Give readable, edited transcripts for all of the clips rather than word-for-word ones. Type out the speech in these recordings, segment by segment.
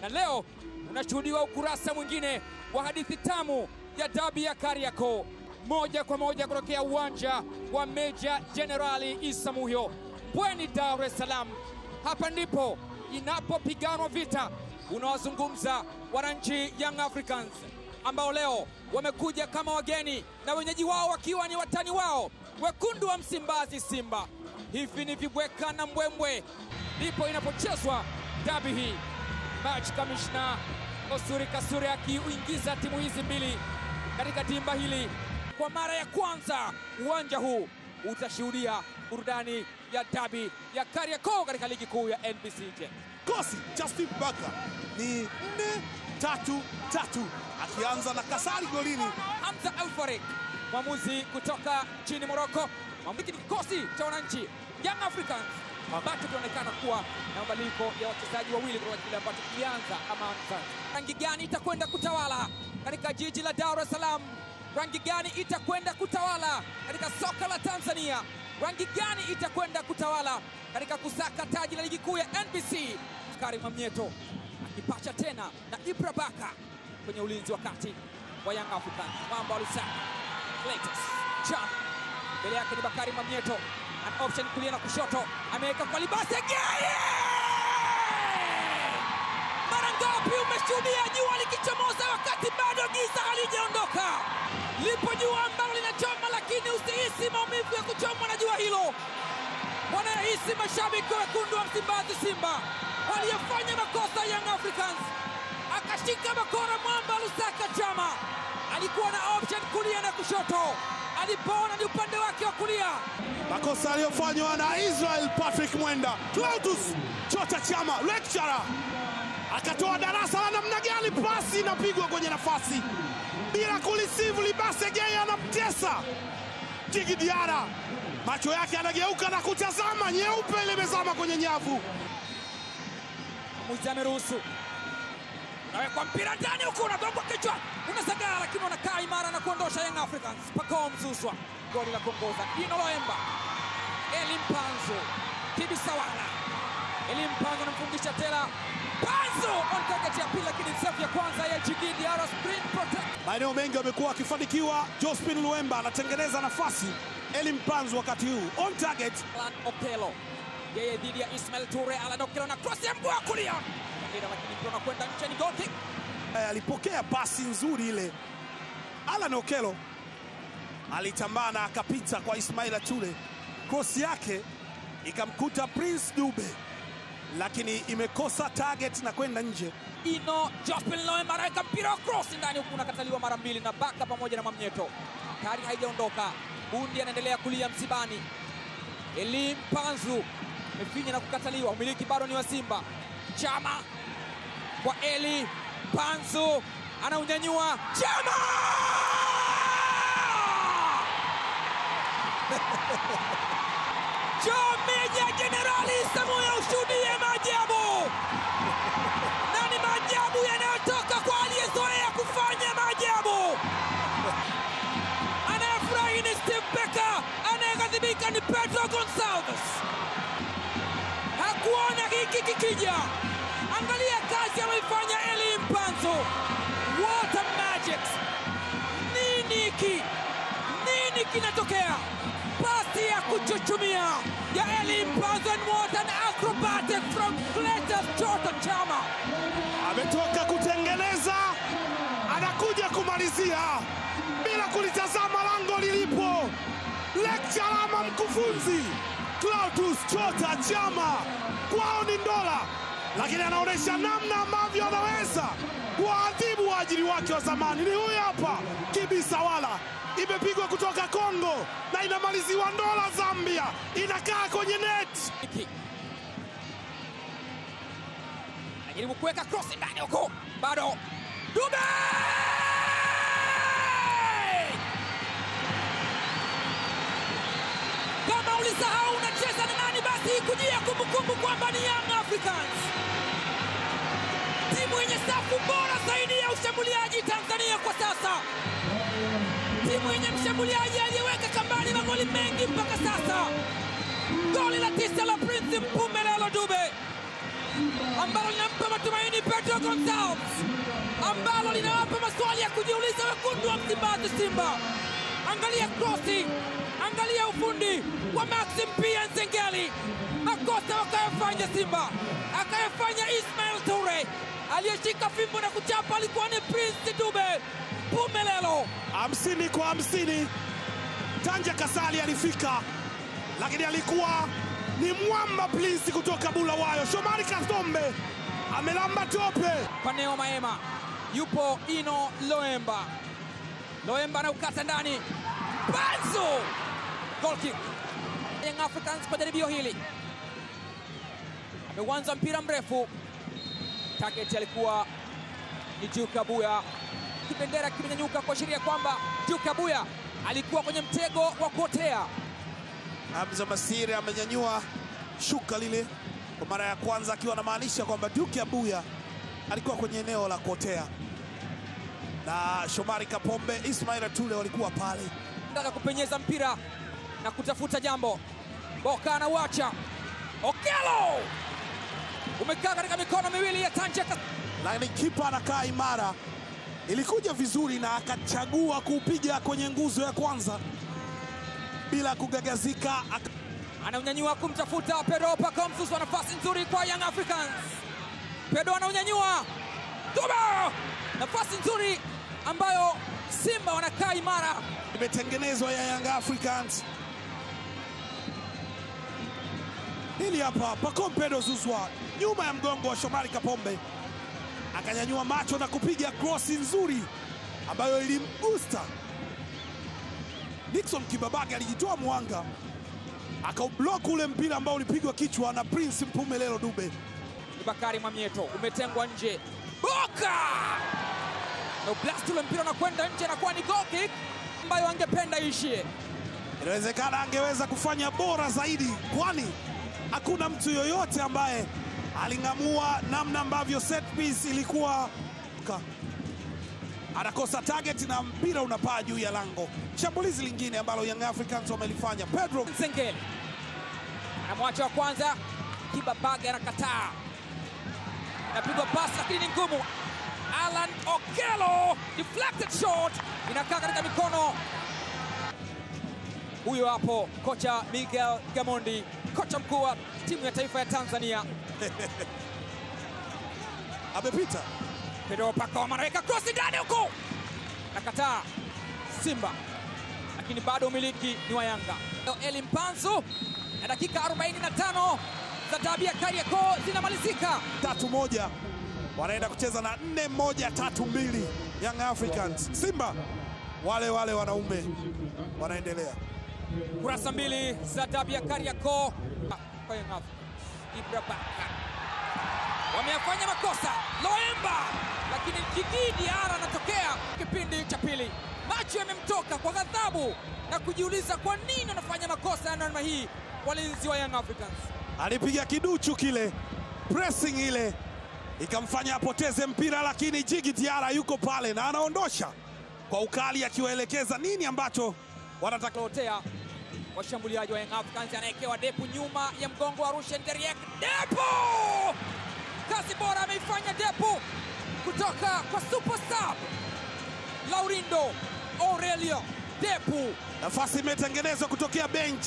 Na leo unashuhudiwa ukurasa mwingine wa hadithi tamu ya dabi ya Kariakoo, moja kwa moja kutokea uwanja wa Meja Jenerali Isamuhyo, Pwani, Dar es Salaam. Hapa ndipo inapopiganwa vita. Unawazungumza wananchi Young Africans ambao leo wamekuja kama wageni na wenyeji wao wakiwa ni watani wao wekundu wa Msimbazi, Simba. Hivi ni vibweka na mbwembwe, ndipo inapochezwa dabi hii. Match Commissioner Osuri Kasure akiuingiza timu hizi mbili katika dimba hili kwa mara ya kwanza. Uwanja huu utashuhudia burudani ya dabi ya Kariakoo katika ligi kuu ya NBC. Kosi Justin Baka ni 4-3-3 akianza na Kasari golini. Hamza Alfarik, mwamuzi kutoka nchini Morocco. Mamliki ni kikosi cha wananchi Young Africans ambacho kinaonekana kuwa na mabadiliko ya wachezaji wawili kutoka kile ambacho kilianza ama mwanzo. Rangi gani itakwenda kutawala katika jiji la Dar es Salaam? Rangi gani itakwenda kutawala katika soka la Tanzania? Rangi gani itakwenda kutawala katika kusaka taji la ligi kuu ya NBC? Karim Mamnyeto akipacha tena na Ibra Baka kwenye ulinzi wa kati wa Young Africans. Mwamba wa Lusaka Cletus Cham, mbele yake ni Bakari Mamnyeto, an option kulia na kushoto, ameweka kwa Libase Geye. Mara ngapi umeshuhudia jua likichomoza wakati bado giza halijaondoka? Lipo jua ambalo linachoma, lakini usihisi maumivu ya kuchomwa na jua hilo. Wanahisi mashabiki wekundu wa Msimbazi, Simba, waliyofanya makosa Young Africans. Akashika bakora Mwamba Lusaka Chama, alikuwa na option kulia na kushoto, alipoona ni upande wake wa kulia. Makosa aliyofanywa na Israel Patrick Mwenda. Clatous Chota Chama lecturer akatoa darasa la namna gani pasi inapigwa kwenye nafasi bila kulisivu. Libase Geye anamtesa Djigui Diarra, macho yake anageuka na kutazama, nyeupe ile imezama kwenye nyavu. Mwamuzi ameruhusu, nawekwa mpira ndani huko, unagongwa kichwa, unasagara, lakini unakaa imara na kuondosha Young Africans. Pacome Zouzoua, goli la kuongoza. Dino Loemba, Eli Mpanzu, Kibisawala, Eli Mpanzu anamfungisha tena Mpanzu on target ya pili, lakini safu ya kwanza ya Djigui Diarra screen protect. Maeneo mengi amekuwa akifanikiwa. Jospin Luemba anatengeneza nafasi, Eli Mpanzu wakati huu on target. Alan Okello, yeye dhidi ya Ismail Toure. Alan Okello na cross ya mguu wa kulia, lakini mpira unakwenda nje, ni goal kick. Alipokea pasi nzuri ile. Alan Okello alitambana akapita kwa Ismail Toure, cross yake ikamkuta Prince Dube, lakini imekosa target na kwenda nje. Ino Jospin Loemba anaweka mpira wa cross ndani huku, unakataliwa mara mbili na Baka pamoja na Mamnyeto. Kari haijaondoka, Bundi anaendelea kulia msibani. Eli Mpanzu amefinya na kukataliwa, umiliki bado ni wa Simba. Chama kwa Eli Mpanzu, anaunyanyua Chama! Meja Jenerali Isamuhyo, ushuhudie maajabu. Na ni maajabu yanayotoka kwa aliyezoea kufanya maajabu. Anayefurahi ni Steve Barker, anayeghadhibika ni Pedro Gonçalves. Hakuona hiki kikija. Angalia kazi anayoifanya Eli Mpanzu. What a magic! Nini hiki? Nini kinatokea? Pasi ya kuchuchumia ya Eli Mpanzu, and what an acrobatic from Clatous Chota Chama. Ametoka kutengeneza, anakuja kumalizia bila kulitazama lango lilipo. Lecturer ama mkufunzi Clatous Chota Chama, kwao ni ndola, lakini anaonyesha namna ambavyo anaweza kuadhibu waajiri wake wa zamani. Ni huyu hapa Kibisawala, imepigwa kutoka Kongo na inamaliziwa ndola Zambia, inakaa kwenye net. Anajaribu kuweka cross ndani huko, bado Dube! Kama ulisahau unacheza na nani, basi ikujia kumbukumbu kwamba ni Young Africans, timu yenye safu bora zaidi ya ushambuliaji Tanzania kwa sasa, timu yenye mshambuliaji aliyeweka kambani magoli mengi mpaka sasa. Goli la 9 la Prince Mpumelelo Dube, ambalo linampa matumaini Pedro Gonçalves, ambalo linawapa maswali ya kujiuliza wekundu wa Msimbazi Simba. Angalia crossi, angalia ufundi wa Maxim Pia Nzengeli. Makosa wakayafanya Simba, akayafanya Ismail Toure. Aliyeshika fimbo na kuchapa alikuwa ni Prince Dube Mpumelelo. 50-50. Tanja Kasali alifika, lakini alikuwa ni mwamba Prince kutoka Bulawayo. Shomari Kapombe amelamba tope. Paneo Maema, yupo Ino Loemba. Loemba na ukata ndani. Banzo! Goal kick. Young Africans kwa jaribio hili. Ameanza mpira mrefu. Target alikuwa ni Duke Abuya. Kibendera kimenyanyuka kuashiria kwamba Duke Abuya alikuwa kwenye mtego wa kuotea. Hamza Masiri amenyanyua shuka lile kwa mara ya kwanza, akiwa anamaanisha kwamba Duke Abuya alikuwa kwenye eneo la kuotea, na Shomari Kapombe, Ismail Tule walikuwa pale. Nataka kupenyeza mpira na kutafuta jambo. Boka anauacha. Okello umekaa katika mikono miwili ya Tanja Kasali, lakini kipa anakaa imara. Ilikuja vizuri na akachagua kupiga kwenye nguzo ya kwanza bila kugagazika. Anaunyanyua kumtafuta Pedro Pacome Mzuzwa. Nafasi nzuri kwa Young Africans. Pedro anaunyanyua. Duba! Nafasi nzuri ambayo Simba wanakaa imara. Imetengenezwa ya Young Africans. Hili hapa Pacome Pedro Mzuzwa nyuma ya mgongo wa Shomari Kapombe, akanyanyua macho na kupiga krosi nzuri ambayo ilimgusta Nixon Kibabage. Alijitoa mwanga akaublock ule mpira ambao ulipigwa kichwa na Prince Mpumelelo Dube. Bakari Mwamnyeto umetengwa nje. Boka! Na blast ule mpira unakwenda nje na kuwa ni goal kick ambayo angependa ishie. Inawezekana angeweza kufanya bora zaidi, kwani hakuna mtu yoyote ambaye aling'amua namna ambavyo set piece ilikuwa. Anakosa target na mpira unapaa juu ya lango. Shambulizi lingine ambalo Young Africans wamelifanya. Pedro Nzengeli anamwacha wa kwanza, Kibabage anakataa. Inapigwa pass lakini ni ngumu. Alan Okello, deflected shot, inakaa katika mikono. Huyo hapo kocha Miguel Gamondi, kocha mkuu wa timu ya taifa ya Tanzania. amepita. Pedro Pacome anaweka cross ndani huko. Nakataa Simba, lakini bado umiliki ni wa Yanga. Eli Mpanzu, na dakika 45 za dabi ya Kariakoo zinamalizika. 3-1 wanaenda kucheza na 4-1-3-2 Young Africans. Simba wale wanaume wanaendelea. Kurasa mbili za dabi ya Kariakoo kwa Young Africans. Ibra Baka wameyafanya makosa Loemba, lakini Djigui Diarra anatokea kipindi cha pili. Macho yamemtoka kwa ghadhabu na kujiuliza kwa nini wanafanya makosa ya namna hii. Walinzi wa Young Africans alipiga kiduchu kile, pressing ile ikamfanya apoteze mpira, lakini Djigui Diarra yuko pale na anaondosha kwa ukali, akiwaelekeza nini ambacho wanataka. Lotea washambuliaji wa Young Africans, anaekewa Depu nyuma ya mgongo wa Rushen Deriek. Depu! Kazi bora ameifanya Depu kutoka kwa superstar Laurindo Aurelio Depu. Nafasi imetengenezwa kutokea bench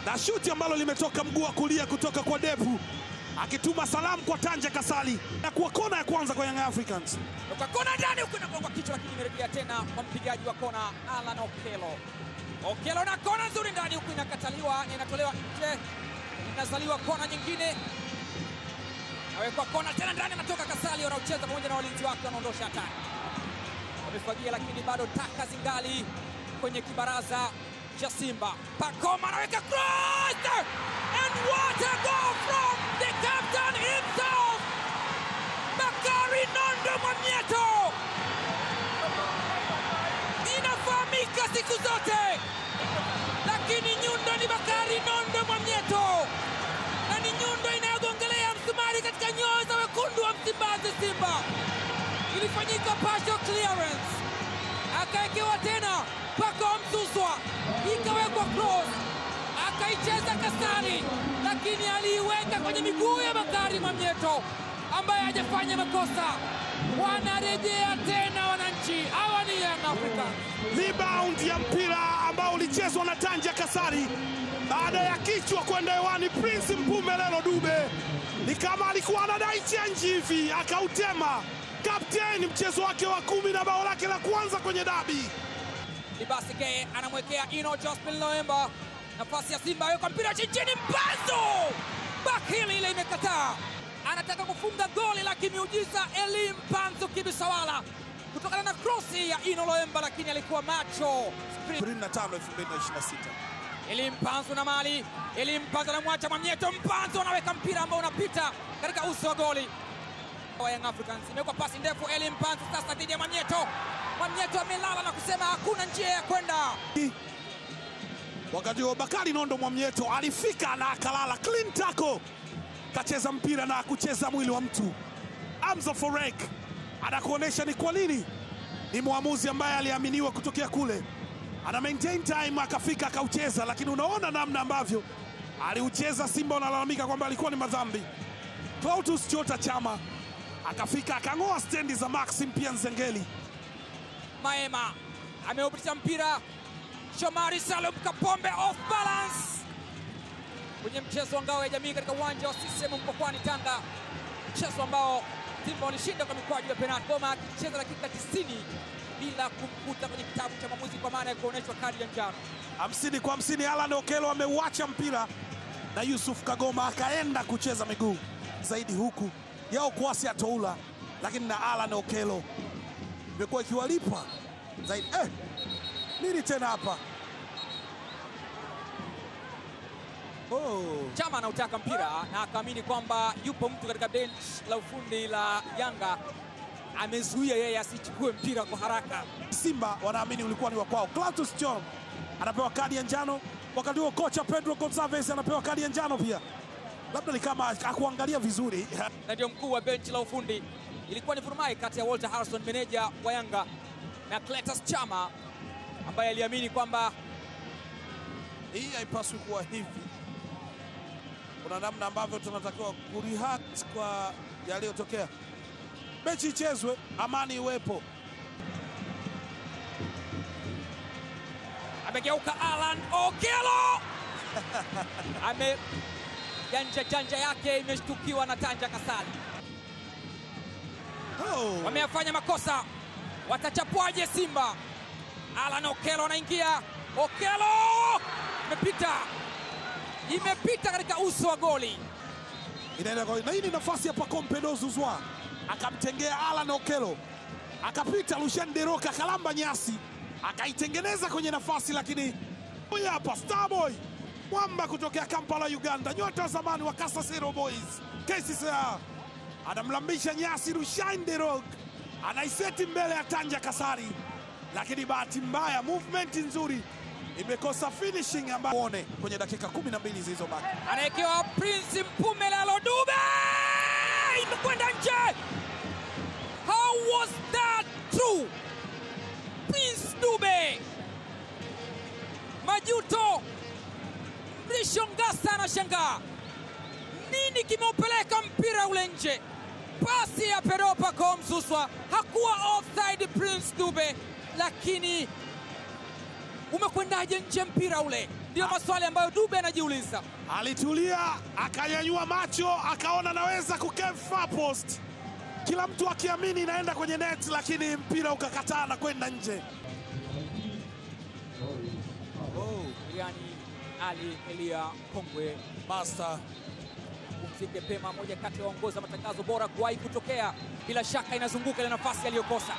na shuti ambalo limetoka mguu wa kulia kutoka kwa Depu, akituma salamu kwa Tanja Kasali na kuwa kona ya kwanza kwa Young Africans. Kwa kona ndani huko inagonga kichwa, lakini imerejea tena kwa mpigaji wa kona Alan Okello. Okello na kona nzuri ndani huko inakataliwa, inatolewa nje, inazaliwa kona nyingine. Awekwa kona tena ndani, anatoka Kasali, wanaocheza pamoja na walinzi wake wanaondosha hatari. Wamefagia lakini bado taka zingali kwenye kibaraza cha Simba. Pacome anaweka cross and what a goal from the captain himself, Bakari Nondo Mwamnyeto. Inafahamika siku zote, lakini nyundo ni Bakari Nondo Mwamnyeto, na ni nyundo inayogongelea msumari katika nyoyo za wekundu wa Msimbazi Simba. Ilifanyika partial clearance, akaekewa tena Pacome Mzuzwa, ikawekwa cross, akaicheza Kasari, lakini aliiweka kwenye miguu ya Bakari Mwamnyeto ambaye hajafanya makosa. Wanarejea tena wananchi, hawa ni Young Africans. Rebound ya mpira ambao ulichezwa na Tanja Kasari baada ya kichwa kwenda hewani. Prince Mpumelelo Dube ni kama alikuwa anadai chenji hivi, akautema. Kapteni mchezo wake wa 10 na bao lake la kwanza kwenye dabi. Libasi Geye anamwekea Ino Jospin Loemba, nafasi ya Simba, yuko mpira chini, Mpanzu bakili ile imekataa. Anataka kufunga goli la kimiujiza Elie Mpanzu Kibisawala kutokana na krosi ya Ino Loemba, lakini alikuwa macho. 25/2026 Elie Mpanzu na mali, Elie Mpanzu anamwacha Mwamnyeto, Mpanzu anaweka mpira ambao unapita katika uso wa goli wa Young Africans. Imekuwa pasi ndefu, Elie Mpanzu sasa dhidi ya Mwamnyeto. Mwamnyeto amelala na kusema hakuna njia ya kwenda. Wakati wa Bakari Nondo Mwamnyeto alifika na akalala, clean tackle, kacheza mpira na kucheza mwili wa mtu. Hamza Forek anakuonesha ni kwa nini ni mwamuzi ambaye aliaminiwa kutokea kule, ana maintain time, akafika akaucheza, lakini unaona namna ambavyo aliucheza. Simba wanalalamika kwamba alikuwa ni madhambi. Clatous Chota Chama akafika akang'oa stendi za Maxim pia Nzengeli. Maema ameupitisha mpira, Shomari Salum Kapombe off balance kwenye mchezo wa ngao ya jamii katika uwanja wa CCM Mkokwani Tanga, mchezo ambao Simba walishinda kwa mikwaju ya penalti. Goma akicheza dakika 90 bila kumkuta kwenye kitabu cha maamuzi kwa maana ya kuonyeshwa kadi ya njano. 50 kwa 50. Alan Okello ameuacha mpira na Yusuf Kagoma akaenda kucheza miguu zaidi, huku Yao Kwasi Atoula, lakini na Alan Okello imekuwa ikiwalipa zaidi. Nini tena hapa? Chama anautaka mpira na akaamini kwamba yupo mtu katika bench la ufundi la Yanga amezuia yeye asichukue mpira kwa haraka. Simba wanaamini ulikuwa ni wa kwao. Clatous Chota anapewa kadi ya njano, wakati huo kocha Pedro Gonçalves anapewa kadi ya njano pia. Labda ni kama akuangalia vizuri. Na ndio mkuu wa benchi la ufundi. Ilikuwa ni vurumai kati ya Walter Harrison, meneja wa Yanga, na Clatous Chama ambaye aliamini kwamba hii haipaswi kuwa hivi. Kuna namna ambavyo tunatakiwa kureact kwa yaliyotokea. Mechi ichezwe, amani iwepo. Amegeuka Alan Okello janja yake imeshtukiwa na Tanja Kasari. Wameyafanya makosa, watachapwaje Simba? Alan Okello anaingia, Okello imepita katika uso wa goli. Inaenda kwa, na hii ni nafasi ya Pacome Zouzoua, akamtengea Alan Okello, akapita Lucien Deroka, kalamba nyasi, akaitengeneza kwenye nafasi, lakini huyu hapa Starboy Mwamba kutokea Kampala Uganda, nyota wa zamani wa Kasasiro Boys KCCA, anamlambisha nyasi Lucien Deroka, anaiseti mbele ya Tanja Kasari, lakini bahati mbaya movement nzuri imekosa finishing ambayo one kwenye dakika 12 zilizobaki. Anaekewa Prince Mpumelelo Dube, imekwenda nje. How was that true? Prince Dube, majuto. Mrisho Ngasa anashangaa nini kimeupeleka mpira ule nje. Pasi ya Pedro Pacome Zouzoua hakuwa offside Prince Dube, lakini umekwendaje nje mpira ule? Ndio maswali ambayo Dube anajiuliza. Alitulia, akanyanyua macho, akaona naweza kukep far post, kila mtu akiamini inaenda kwenye net, lakini mpira ukakataa na kwenda nje. Yani Ali Elia Kongwe Master kumzike pema, moja kati ya waongoza matangazo bora kuwahi kutokea. Bila shaka inazunguka ile nafasi aliyokosa.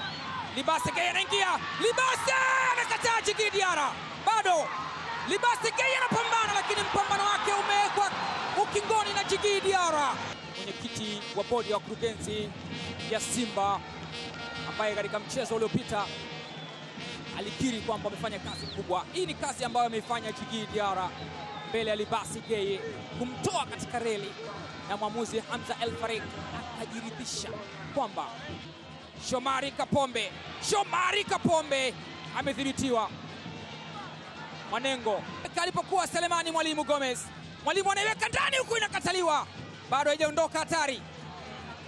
Libasi Geye anaingia, Libasi amekataa Djigui Diarra, bado Libasi Geye anapambana, lakini mpambano wake umewekwa ukingoni na Djigui Diarra. Mwenyekiti wa bodi ya wakurugenzi ya Simba ambaye katika mchezo uliopita alikiri kwamba amefanya kazi kubwa. Hii ni kazi ambayo ameifanya Djigui Diarra mbele ya Libasi Geye, kumtoa katika reli, na mwamuzi Hamza El Farik akajiridhisha kwamba Shomari Kapombe amedhibitiwa. Mwanengo alipokuwa Selemani Mwalimu Gomez, Mwalimu anaiweka ndani huku inakataliwa, bado haijaondoka hatari,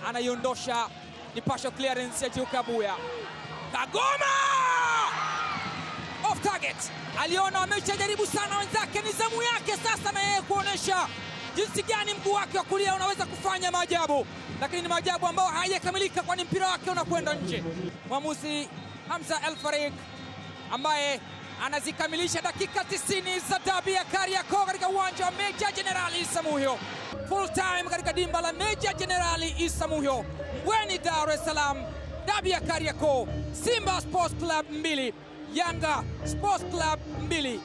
anaiondosha. Ni partial clearance ya Juka Abuya. Kagoma off target, aliona ameshajaribu sana wenzake, ni zamu yake sasa na yeye kuonesha jinsi gani mguu wake wa kulia unaweza kufanya maajabu, lakini ni maajabu ambayo hayakamilika kwani mpira wake unakwenda nje. Mwamuzi Hamza El Farid ambaye anazikamilisha dakika 90 za dabi ya Kariakoo katika uwanja wa Meja Jenerali Isamuhyo. Full time katika dimba la Meja Jenerali Isamuhyo, Mbweni, Dar es Salaam. Dabi ya Kariakoo, Simba Sports Club 2, Yanga Sports Club 2.